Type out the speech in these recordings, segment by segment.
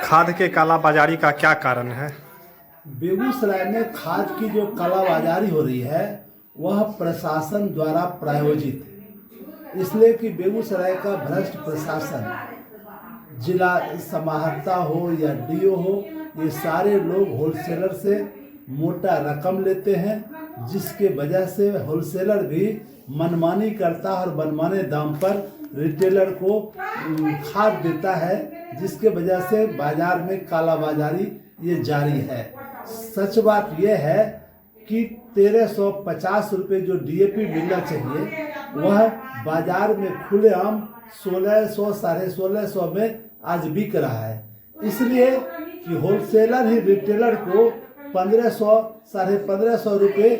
खाद के कालाबाजारी का क्या कारण है? बेगूसराय में खाद की जो कालाबाजारी हो रही है वह प्रशासन द्वारा प्रायोजित है। इसलिए कि बेगूसराय का भ्रष्ट प्रशासन, जिला समाहर्ता हो या डीओ हो, ये सारे लोग होलसेलर से मोटा रकम लेते हैं, जिसके वजह से होलसेलर भी मनमानी करता है और मनमाने दाम पर रिटेलर को खाद देता है, जिसके वजह से बाजार में कालाबाजारी ये जारी है। सच बात यह है कि 1350 रुपये जो डीएपी मिलना चाहिए वह बाजार में खुलेआम 1600 साढ़े 1600 में आज बिक रहा है। इसलिए कि होलसेलर ही रिटेलर को 1500 साढ़े 1500 रुपये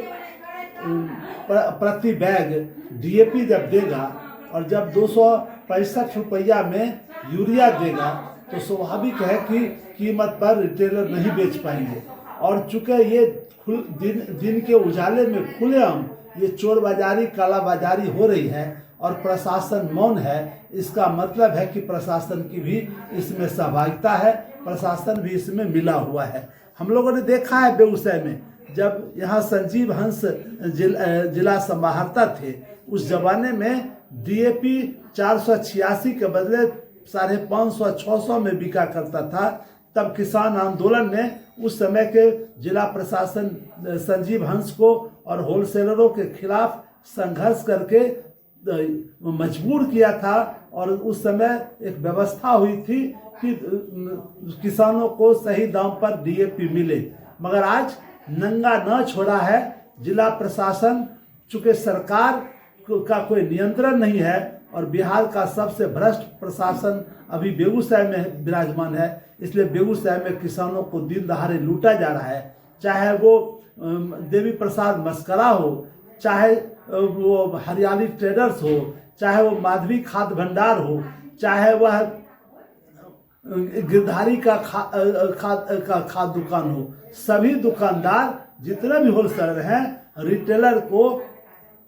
प्रति बैग डीएपी जब देगा और जब 265 रुपया में यूरिया देगा तो स्वाभाविक है कि कीमत पर रिटेलर नहीं बेच पाएंगे। और चूंकि ये दिन के उजाले में खुलेआम ये चोर बाजारी कालाबाजारी हो रही है और प्रशासन मौन है, इसका मतलब है कि प्रशासन की भी इसमें सहभागिता है, प्रशासन भी इसमें मिला हुआ है। हम लोगों ने देखा है बेगूसराय में जब यहाँ संजीव हंस जिला समाहर्ता थे, उस जमाने में डीएपी 486 के बदले 550 600 में बिका करता था। तब किसान आंदोलन ने उस समय के जिला प्रशासन संजीव हंस को और होलसेलरों के खिलाफ संघर्ष करके मजबूर किया था और उस समय एक व्यवस्था हुई थी कि किसानों को सही दाम पर डीएपी मिले। मगर आज नंगा न छोड़ा है जिला प्रशासन, चूंकि सरकार का कोई नियंत्रण नहीं है और बिहार का सबसे भ्रष्ट प्रशासन अभी बेगूसराय में विराजमान है, इसलिए बेगूसराय में किसानों को दिन दहाड़े लूटा जा रहा है। चाहे वो देवी प्रसाद मस्करा हो, चाहे वो हरियाली ट्रेडर्स हो, चाहे वो माधवी खाद भंडार हो, चाहे वह गिरधारी का खाद दुकान हो, सभी दुकानदार जितने भी होलसेलर हैं रिटेलर को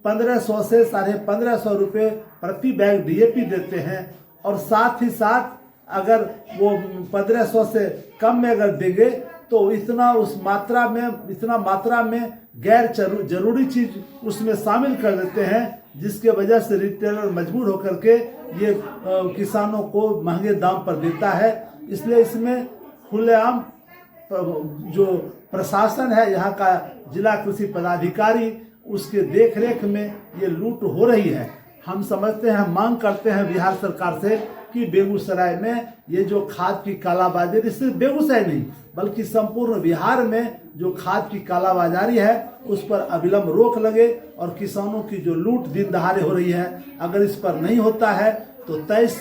1500 से साढ़े 1500 रुपये प्रति बैग डीएपी देते हैं। और साथ ही साथ अगर वो 1500 से कम में अगर देंगे तो इतना मात्रा में गैर जरूरी चीज उसमें शामिल कर देते हैं, जिसके वजह से रिटेलर मजबूर होकर के ये किसानों को महंगे दाम पर देता है। इसलिए इसमें खुलेआम जो प्रशासन है यहाँ का जिला कृषि पदाधिकारी, उसके देखरेख में ये लूट हो रही है। हम समझते हैं, मांग करते हैं बिहार सरकार से कि बेगूसराय में ये जो खाद की कालाबाजारी, सिर्फ बेगूसराय नहीं बल्कि संपूर्ण बिहार में जो खाद की कालाबाजारी है उस पर अविलंब रोक लगे और किसानों की जो लूट दिन दहाड़े हो रही है, अगर इस पर नहीं होता है तो 23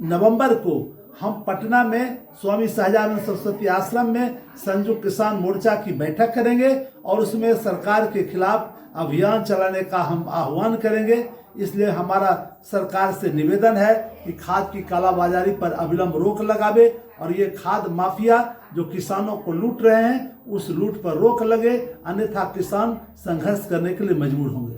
नवंबर को हम पटना में स्वामी सहजानंद सरस्वती आश्रम में संयुक्त किसान मोर्चा की बैठक करेंगे और उसमें सरकार के खिलाफ अभियान चलाने का हम आह्वान करेंगे। इसलिए हमारा सरकार से निवेदन है कि खाद की कालाबाजारी पर अविलंब रोक लगावे और ये खाद माफिया जो किसानों को लूट रहे हैं उस लूट पर रोक लगे, अन्यथा किसान संघर्ष करने के लिए मजबूर होंगे।